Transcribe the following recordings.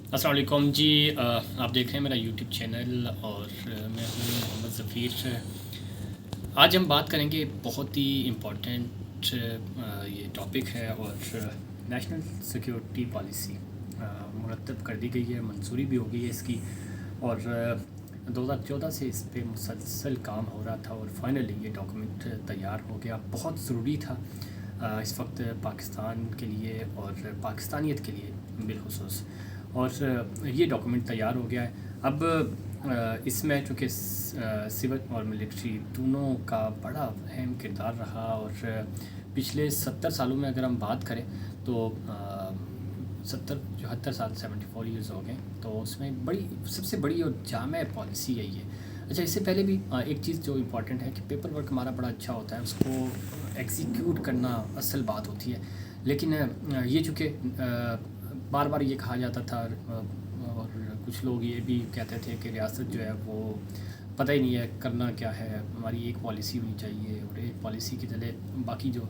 अस्सलाम वालेकुम जी। आप देख रहे हैं मेरा यूट्यूब चैनल और मैं हूँ मोहम्मद ज़फ़ीर। आज हम बात करेंगे बहुत ही इम्पोर्टेंट ये टॉपिक है और नेशनल सिक्योरिटी पॉलिसी मुरतब कर दी गई है, मंजूरी भी हो गई है इसकी। और 2014 से इस पे मुसलसल काम हो रहा था और फाइनली ये डॉक्यूमेंट तैयार हो गया। बहुत ज़रूरी था इस वक्त पाकिस्तान के लिए और पाकिस्तानियत के लिए बिलखुसूस। और ये डॉक्यूमेंट तैयार हो गया है। अब इसमें चूँकि सिविल और मिलिट्री दोनों का बड़ा अहम किरदार रहा और पिछले 70 सालों में अगर हम बात करें तो 74 साल 74 ईयर्स हो गए, तो उसमें बड़ी सबसे बड़ी और जामे पॉलिसी यही है। अच्छा, इससे पहले भी एक चीज़ जो इम्पोर्टेंट है कि पेपर वर्क हमारा बड़ा अच्छा होता है, उसको एग्जीक्यूट करना असल बात होती है। लेकिन ये चूँकि बार बार ये कहा जाता था और कुछ लोग ये भी कहते थे कि रियासत जो है वो पता ही नहीं है करना क्या है, हमारी एक पॉलिसी होनी चाहिए और एक पॉलिसी के तले बाकी जो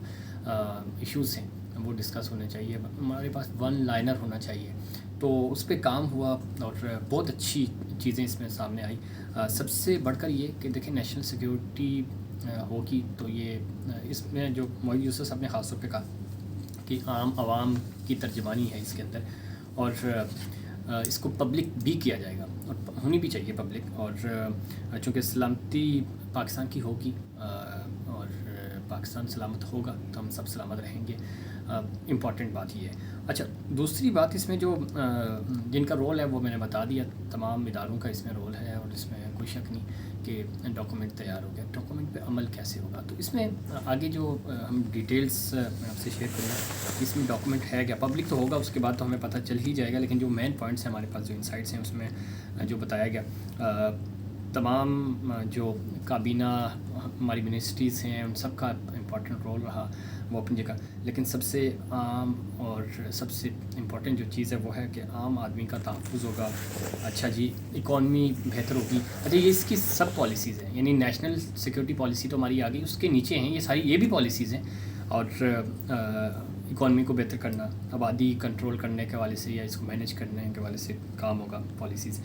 इश्यूज़ हैं वो डिस्कस होने चाहिए, हमारे पास वन लाइनर होना चाहिए। तो उस पर काम हुआ और बहुत अच्छी चीज़ें इसमें सामने आई। सबसे बढ़कर ये कि देखिए नेशनल सिक्योरिटी होगी तो ये इसमें जो मोदी यूसुफ साहब ने ख़ास तौर पे कहा कि आम आवाम की तर्जमानी है इसके अंदर, और इसको पब्लिक भी किया जाएगा और होनी भी चाहिए पब्लिक। और चूँकि सलामती पाकिस्तान की होगी और पाकिस्तान सलामत होगा तो हम सब सलामत रहेंगे। इम्पॉर्टेंट बात ये है। अच्छा, दूसरी बात इसमें जो जिनका रोल है वो मैंने बता दिया, तमाम इदारों का इसमें रोल है और इसमें कोई शक नहीं कि डॉक्यूमेंट तैयार हो गया। डॉक्यूमेंट पे अमल कैसे होगा, तो इसमें आगे जो हम डिटेल्स आपसे शेयर करेंगे। इसमें डॉक्यूमेंट है क्या, पब्लिक तो होगा उसके बाद तो हमें पता चल ही जाएगा, लेकिन जो मेन पॉइंट्स हैं हमारे पास, जो इंसाइट्स हैं उसमें जो बताया गया, तमाम जो काबीना हमारी मिनिस्ट्रीज़ हैं उन सब का इम्पॉर्टेंट रोल रहा वो अपनी जगह। लेकिन सबसे आम और सबसे इम्पॉर्टेंट जो चीज़ है वो है कि आम आदमी का तहफ़्फ़ुज़ होगा। अच्छा जी, इकॉनमी बेहतर होगी। अच्छा, ये इसकी सब पॉलिसीज़ हैं, यानी नेशनल सिक्योरिटी पॉलिसी तो हमारी आ गई, उसके नीचे हैं ये सारी, ये भी पॉलिसीज़ हैं। और इकॉनमी को बेहतर करना, आबादी कंट्रोल करने के हवाले से या इसको मैनेज करने के हवाले से काम होगा पॉलिसीज़।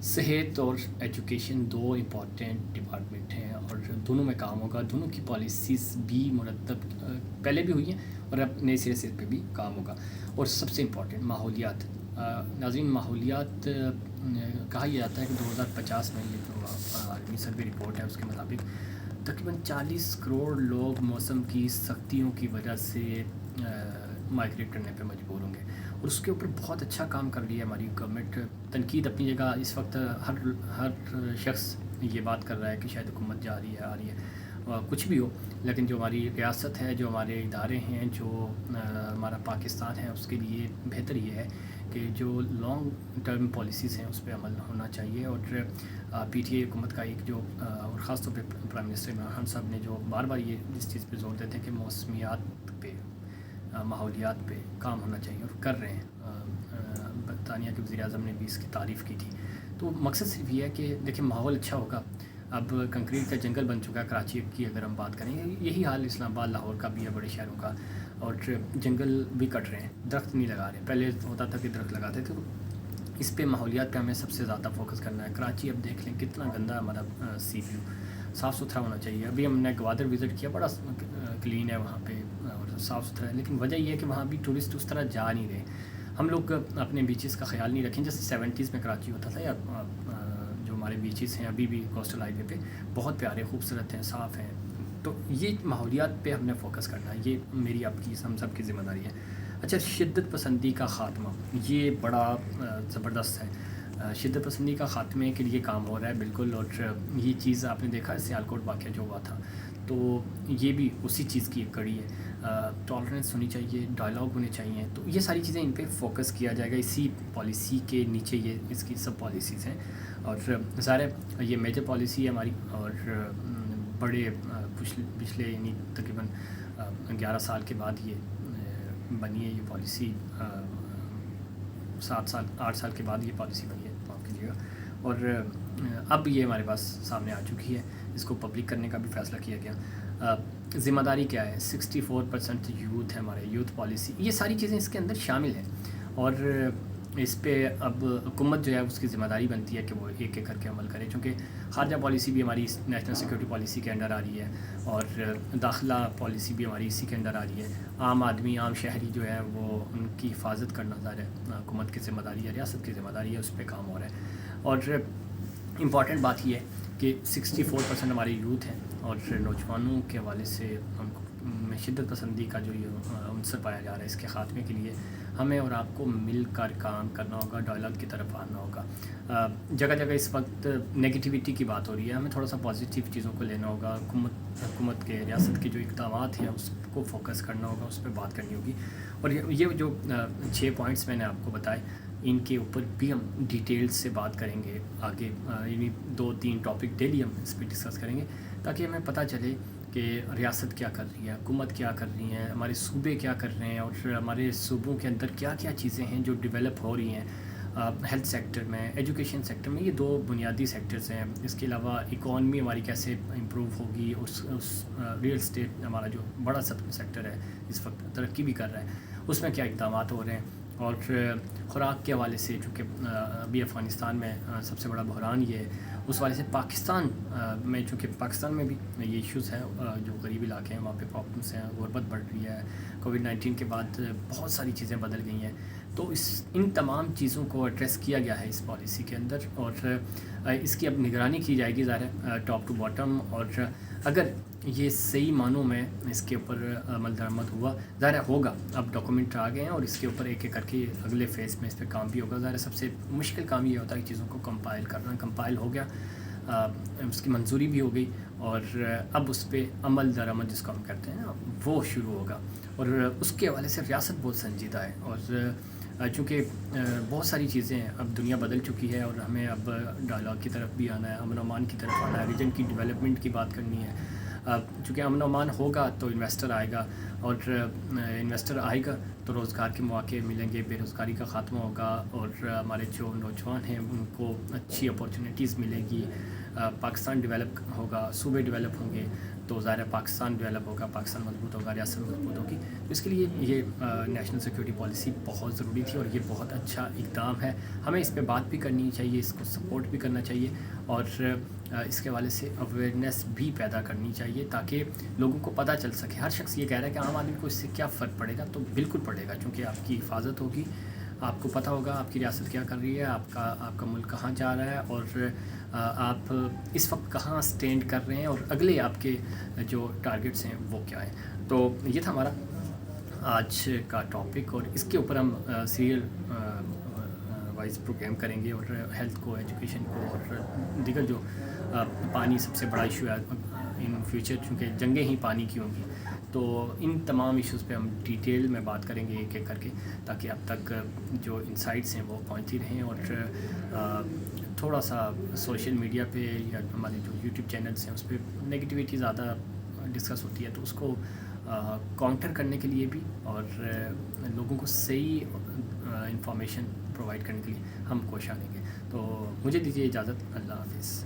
सेहत और एजुकेशन दो इम्पॉर्टेंट डिपार्टमेंट हैं और दोनों में काम होगा। दोनों की पॉलिसीज़ भी मुरतब पहले भी हुई हैं और अब नए सिरे से पे भी काम होगा। और सबसे इम्पॉर्टेंट माहौलियात। नाज़रीन, माहौलियात कहा यह जाता है कि 2050 में ये जो आलमी सर्वे रिपोर्ट है उसके मुताबिक तकरीबन 40 करोड़ लोग मौसम की सख्तियों की वजह से माइग्रेट करने पे मजबूर होंगे। और उसके ऊपर बहुत अच्छा काम कर रही है हमारी गवर्नमेंट। तनकीद अपनी जगह, इस वक्त हर शख्स ये बात कर रहा है कि शायद हुकूमत जा रही है, आ रही है, कुछ भी हो, लेकिन जो हमारी रियासत है, जो हमारे इदारे हैं, जो हमारा पाकिस्तान है, उसके लिए बेहतर ये है कि जो लॉन्ग टर्म पॉलिसीज़ हैं उस पर अमल होना चाहिए। और PTI हुकूमत का एक जो और ख़ास तौर पे प्राइम मिनिस्टर इमरान खान साहब ने जो बार बार ये इस चीज़ पे जोर देते हैं कि मौसमियात पे, माहौलियात पे काम होना चाहिए और कर रहे हैं। बरतानिया के वज़ीर-ए-आज़म ने भी इसकी तारीफ़ की थी। तो मकसद सिर्फ ये है कि देखिए माहौल अच्छा होगा। अब कंक्रीट का जंगल बन चुका है कराची की, अगर हम बात करें यही हाल इस्लामाबाद लाहौर का भी है, बड़े शहरों का। और जंगल भी कट रहे हैं, दरख्त नहीं लगा रहे। पहले होता था कि दरख्त लगाते थे। तो इस पे माहौलियात पे हमें सबसे ज़्यादा फोकस करना है। कराची अब देख लें कितना गंदा हमारा सी व्यू, साफ़ सुथरा होना चाहिए। अभी हमने गवादर विज़िट किया, बड़ा क्लीन है वहाँ पे और साफ़ सुथरा है, लेकिन वजह यह है कि वहाँ भी टूरिस्ट उस तरह जा नहीं रहे। हम लोग अपने बीचेस का ख्याल नहीं रखें, जैसे 70s में कराची होता था, या जो हमारे बीचेस हैं अभी भी कोस्टल हाईवे पे बहुत प्यारे, खूबसूरत हैं, साफ़ हैं। तो ये माहौलियात पे हमने फ़ोकस करना है, ये मेरी आपकी हम सब की ज़िम्मेदारी है। अच्छा, शिद्दत पसंदी का ख़ात्मा, ये बड़ा ज़बरदस्त है। शिद्दत पसंदी का ख़ात्मे के लिए काम हो रहा है बिल्कुल। और ये चीज़ आपने देखा सियालकोट वाक़या जो हुआ था, तो ये भी उसी चीज़ की एक कड़ी है। टॉलरेंस होनी चाहिए, डायलॉग होने चाहिए, तो ये सारी चीज़ें इन पे फोकस किया जाएगा। इसी पॉलिसी के नीचे ये इसकी सब पॉलिसीज़ हैं। और ज़ाहिर ये मेजर पॉलिसी है हमारी। और बड़े पिछले यानी तकरीबन 11 साल के बाद ये बनी है ये पॉलिसी। 8 साल के बाद ये पॉलिसी बनी है, माफ़ कीजिएगा। और अब ये हमारे पास सामने आ चुकी है, इसको पब्लिक करने का भी फ़ैसला किया गया। ज़िम्मेदारी क्या है, 64% यूथ है हमारे, यूथ पॉलिसी, ये सारी चीज़ें इसके अंदर शामिल हैं। और اس پہ اب حکومت جو ہے اس کی ذمہ داری بنتی ہے کہ وہ ایک ایک کر کے عمل کرے، چونکہ خارجہ پالیسی بھی ہماری نیشنل سیکورٹی پالیسی کے انڈر آ رہی ہے، اور داخلہ پالیسی بھی ہماری اسی کے انڈر آ رہی ہے۔ عام آدمی، عام شہری جو ہے وہ ان کی حفاظت کرنا ظاہر ہے حکومت کی ذمہ داری ہے، ریاست کی ذمہ داری ہے، اس پہ کام ہو رہا ہے۔ اور امپورٹنٹ بات یہ ہے کہ 64% ہمارے یوتھ ہیں، اور نوجوانوں کے حوالے سے ہم میں شدت پسندی کا جو یہ عنصر پایا جا رہا ہے، اس کے خاتمے کے لیے ہمیں اور آپ کو مل کر کام کرنا ہوگا، ڈائلاگ کی طرف آنا ہوگا۔ جگہ جگہ اس وقت نگیٹیوٹی کی بات ہو رہی ہے، ہمیں تھوڑا سا پازیٹیو چیزوں کو لینا ہوگا، حکومت کے، ریاست کے جو اقدامات ہیں اس کو فوکس کرنا ہوگا، اس پہ بات کرنی ہوگی۔ اور یہ جو 6 پوائنٹس میں نے آپ کو بتائے، ان کے اوپر بھی ہم ڈیٹیل سے بات کریں گے آگے، یعنی 2-3 ٹاپک ڈیلی ہم اس پہ ڈسکس کریں گے، تاکہ ہمیں پتہ چلے کہ ریاست کیا کر رہی ہے، حکومت کیا کر رہی ہیں، ہمارے صوبے کیا کر رہے ہیں، اور ہمارے صوبوں کے اندر کیا کیا چیزیں ہیں جو ڈیولپ ہو رہی ہیں ہیلتھ سیکٹر میں، ایجوکیشن سیکٹر میں۔ یہ 2 بنیادی سیکٹرز ہیں۔ اس کے علاوہ اکانومی ہماری کیسے امپروو ہوگی، اس ریئل اسٹیٹ ہمارا جو بڑا سیکٹر ہے اس وقت ترقی بھی کر رہا ہے، اس میں کیا اقدامات ہو رہے ہیں۔ اور خوراک کے حوالے سے، چونکہ ابھی افغانستان میں سب سے بڑا بحران یہ ہے، اس حوالے سے پاکستان میں، چونکہ پاکستان میں بھی یہ ایشوز ہیں، جو غریب علاقے ہیں وہاں پہ پرابلمس ہیں، غربت بڑھ رہی ہے، کووڈ-19 کے بعد بہت ساری چیزیں بدل گئی ہیں، تو ان تمام چیزوں کو ایڈریس کیا گیا ہے اس پالیسی کے اندر، اور اس کی اب نگرانی کی جائے گی ظاہر ہے ٹاپ ٹو باٹم۔ اور اگر یہ صحیح معنوں میں اس کے اوپر عمل درآمد ہوا، ظاہر ہوگا، اب ڈاکومنٹ آ گئے ہیں اور اس کے اوپر ایک ایک کر کے اگلے فیز میں اس پہ کام بھی ہوگا۔ ظاہر سب سے مشکل کام یہ ہوتا ہے کہ چیزوں کو کمپائل کرنا۔ کمپائل ہو گیا، اس کی منظوری بھی ہو گئی، اور اب اس پہ عمل درآمد جس کو ہم کہتے ہیں نا، وہ شروع ہوگا۔ اور اس کے حوالے سے ریاست بہت سنجیدہ ہے، اور چونکہ بہت ساری چیزیں ہیں، اب دنیا بدل چکی ہے، اور ہمیں اب ڈائلاگ کی طرف بھی آنا ہے، امن و امان کی طرف آنا ہے، ریجن کی ڈیولپمنٹ کی بات کرنی ہے۔ چونکہ امن و امان ہوگا تو انویسٹر آئے گا، اور انویسٹر آئے گا تو روزگار کے مواقع ملیں گے، بے روزگاری کا خاتمہ ہوگا، اور ہمارے جو نوجوان ہیں ان کو اچھی اپورچونیٹیز ملے گی، پاکستان ڈیولپ ہوگا، صوبے ڈیولپ ہوں گے، تو ظاہر ہے پاکستان ڈیولپ ہوگا، پاکستان مضبوط ہوگا، ریاست مضبوط ہوگی۔ اس کے لیے یہ نیشنل سیکورٹی پالیسی بہت ضروری تھی، اور یہ بہت اچھا اقدام ہے۔ ہمیں اس پہ بات بھی کرنی چاہیے، اس کو سپورٹ بھی کرنا چاہیے، اور اس کے حوالے سے اویئرنیس بھی پیدا کرنی چاہیے، تاکہ لوگوں کو پتہ چل سکے۔ ہر شخص یہ کہہ رہا ہے کہ عام آدمی کو اس سے کیا فرق پڑے گا، تو بالکل پڑے گا، چونکہ آپ کی حفاظت ہوگی، آپ کو پتہ ہوگا آپ کی ریاست کیا کر رہی ہے، آپ کا ملک کہاں جا رہا ہے، اور آپ اس وقت کہاں سٹینڈ کر رہے ہیں، اور اگلے آپ کے جو ٹارگٹس ہیں وہ کیا ہیں۔ تو یہ تھا ہمارا آج کا ٹاپک، اور اس کے اوپر ہم سیریل وائز پروگرام کریں گے، اور ہیلتھ کو، ایجوکیشن کو، اور دیگر جو پانی سب سے بڑا ایشو ہے ان فیوچر، چونکہ جنگیں ہی پانی کی ہوں گی، تو ان تمام ایشوز پہ ہم ڈیٹیل میں بات کریں گے ایک ایک کر کے، تاکہ اب تک جو انسائٹس ہیں وہ پہنچتی رہیں، اور تھوڑا سا سوشل میڈیا پہ یا ہمارے جو یوٹیوب چینلس ہیں اس پہ نگیٹیوٹی زیادہ ڈسکس ہوتی ہے، تو اس کو کاؤنٹر کرنے کے لیے بھی، اور لوگوں کو صحیح انفارمیشن پرووائڈ کرنے کے لیے ہم کوشاں دیں گے۔ تو مجھے دیجیے اجازت، اللہ حافظ۔